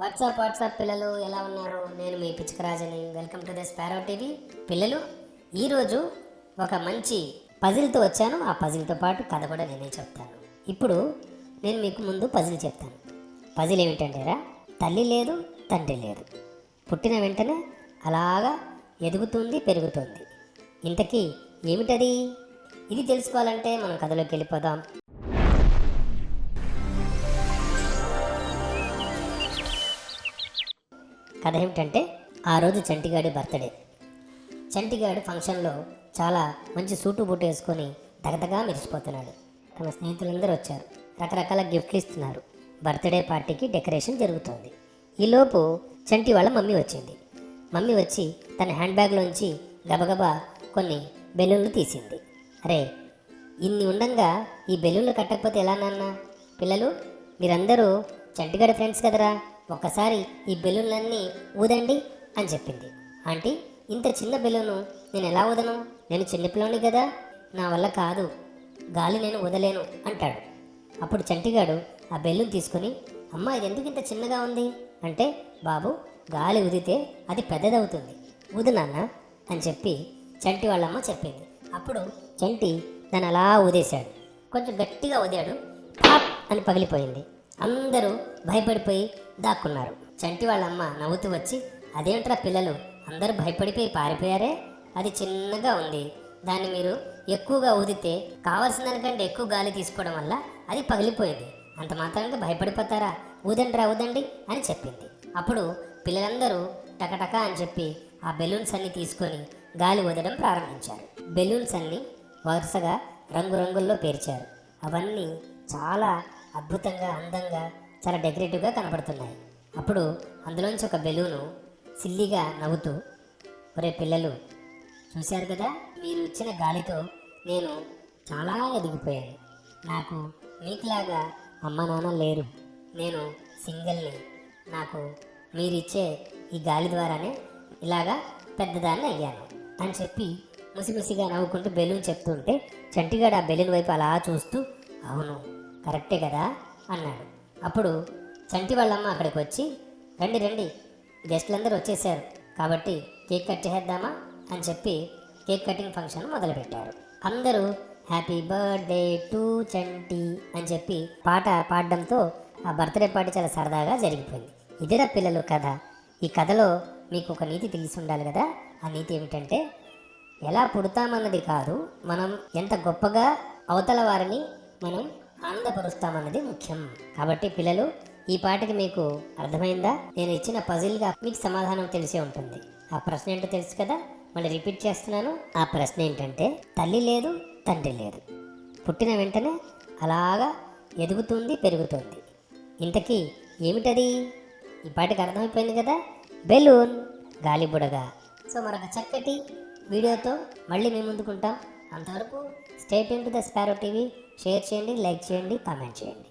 WhatsApp పిల్లలు ఎలా ఉన్నారు? నేను మీ పిచ్చుకరాజని. Welcome to the sparrow TV. పిల్లలు, ఈరోజు ఒక మంచి పజిల్తో వచ్చాను. ఆ పజిల్తో పాటు కథ కూడా నేనే చెప్తాను. ఇప్పుడు నేను మీకు ముందు పజిల్ చెప్తాను. పజిల్ ఏమిటంటేరా, తల్లి లేదు, తండ్రి లేదు, పుట్టిన వెంటనే అలాగా ఎదుగుతుంది, పెరుగుతుంది. ఇంతకీ ఏమిటది? ఇది తెలుసుకోవాలంటే మనం కథలోకి వెళ్ళిపోదాం. కథ ఏమిటంటే, ఆ రోజు చంటిగాడి బర్త్డే. చంటిగాడు ఫంక్షన్లో చాలా మంచి సూటు బూటు వేసుకొని దగదగా మెరిసిపోతున్నాడు. తమ స్నేహితులందరూ వచ్చారు, రకరకాల గిఫ్ట్లు ఇస్తున్నారు. బర్త్డే పార్టీకి డెకరేషన్ జరుగుతోంది. ఈలోపు చంటి వాళ్ళ మమ్మీ వచ్చింది. మమ్మీ వచ్చి తన హ్యాండ్ బ్యాగ్లోంచి గబగబా కొన్ని బెలూన్లు తీసింది. అరే, ఇన్ని ఉండంగా ఈ బెలూన్లు కట్టకపోతే ఎలా నాన్న? పిల్లలు, మీరందరూ చంటిగాడి ఫ్రెండ్స్ కదరా, ఒక్కసారి ఈ బెలూన్లన్నీ ఊదండి అని చెప్పింది. ఆంటీ, ఇంత చిన్న బెలూను నేను ఎలా ఊదను? నేను చిన్నపిల్లని కదా, నా వల్ల కాదు, గాలి నేను ఊదలేను అంటాడు. అప్పుడు చంటిగాడు ఆ బెలూన్ తీసుకుని, అమ్మ ఇది ఎందుకు ఇంత చిన్నగా ఉంది అంటే, బాబు గాలి ఊదితే అది పెద్దదవుతుంది, ఊదు నాన్న అని చెప్పి చంటి వాళ్ళమ్మ చెప్పింది. అప్పుడు చంటి దాన్ని అలా ఊదేశాడు. కొంచెం గట్టిగా ఊదాడు, పాప్ అని పగిలిపోయింది. అందరూ భయపడిపోయి దాక్కున్నారు. చంటి వాళ్ళమ్మ నవ్వుతూ వచ్చి, అదేంట్రా పిల్లలు, అందరూ భయపడిపోయి పారిపోయారే, అది చిన్నగా ఉంది, దాన్ని మీరు ఎక్కువగా ఊదితే కావాల్సిన దానికంటే ఎక్కువ గాలి తీసుకోవడం వల్ల అది పగిలిపోయింది, అంత మాత్రానికి భయపడిపోతారా, ఊదండి అని చెప్పింది. అప్పుడు పిల్లలందరూ టకటక అని చెప్పి ఆ బెలూన్స్ అన్ని తీసుకొని గాలి ఊదడం ప్రారంభించారు. బెలూన్స్ అన్ని వరుసగా రంగురంగుల్లో పేర్చారు. అవన్నీ చాలా అద్భుతంగా, అందంగా, చాలా డెకరేటివ్గా కనపడుతున్నాయి. అప్పుడు అందులోంచి ఒక బెలూను సిల్లిగా నవ్వుతూ, ఒరే పిల్లలు, చూశారు కదా, మీరు ఇచ్చిన గాలితో నేను చాలా ఎదిగిపోయాను. నాకు మీకులాగా అమ్మ నాన్న లేరు, నేను సింగిల్ని. నాకు మీరిచ్చే ఈ గాలి ద్వారానే ఇలాగా పెద్దదాన్ని అయ్యాను అని చెప్పి ముసిముసిగా నవ్వుకుంటూ బెలూన్ చెప్తుంటే చంటిగాడు ఆ బెలూన్ వైపు అలా చూస్తూ, అవును కరెక్టే కదా అన్నాడు. అప్పుడు చంటి వాళ్ళమ్మ అక్కడికి వచ్చి, రండి గెస్టులందరూ వచ్చేసారు కాబట్టి కేక్ కట్ చేద్దామా అని చెప్పి కేక్ కటింగ్ ఫంక్షన్ మొదలుపెట్టారు. అందరూ హ్యాపీ బర్త్డే టు చంటి అని చెప్పి పాట పాడడంతో ఆ బర్త్డే పార్టీ చాలా సరదాగా జరిగిపోయింది. ఇదేరా పిల్లలు కథ. ఈ కథలో మీకు ఒక నీతి తెలిసి ఉండాలి కదా. ఆ నీతి ఏమిటంటే, ఎలా పుడతామన్నది కాదు, మనం ఎంత గొప్పగా అవతల వారిని మనం ఆనందపరుస్తామన్నది ముఖ్యం. కాబట్టి పిల్లలు, ఈ పాటకి మీకు అర్థమైందా? నేను ఇచ్చిన పజిల్గా మీకు సమాధానం తెలిసే ఉంటుంది. ఆ ప్రశ్న ఏంటో తెలుసు కదా, మళ్ళీ రిపీట్ చేస్తున్నాను. ఆ ప్రశ్న ఏంటంటే, తల్లి లేదు, తండ్రి లేదు, పుట్టిన వెంటనే అలాగా ఎదుగుతుంది, పెరుగుతుంది. ఇంతకీ ఏమిటది? ఈ పాటకి అర్థమైపోయింది కదా, బెలూన్, గాలి బుడగ. సో మరొక చక్కటి వీడియోతో మళ్ళీ మేము ముందుకుంటాం. అంతవరకు stay tune to the sparrow TV. Share చేయండి, లైక్ చేయండి, కామెంట్ చేయండి.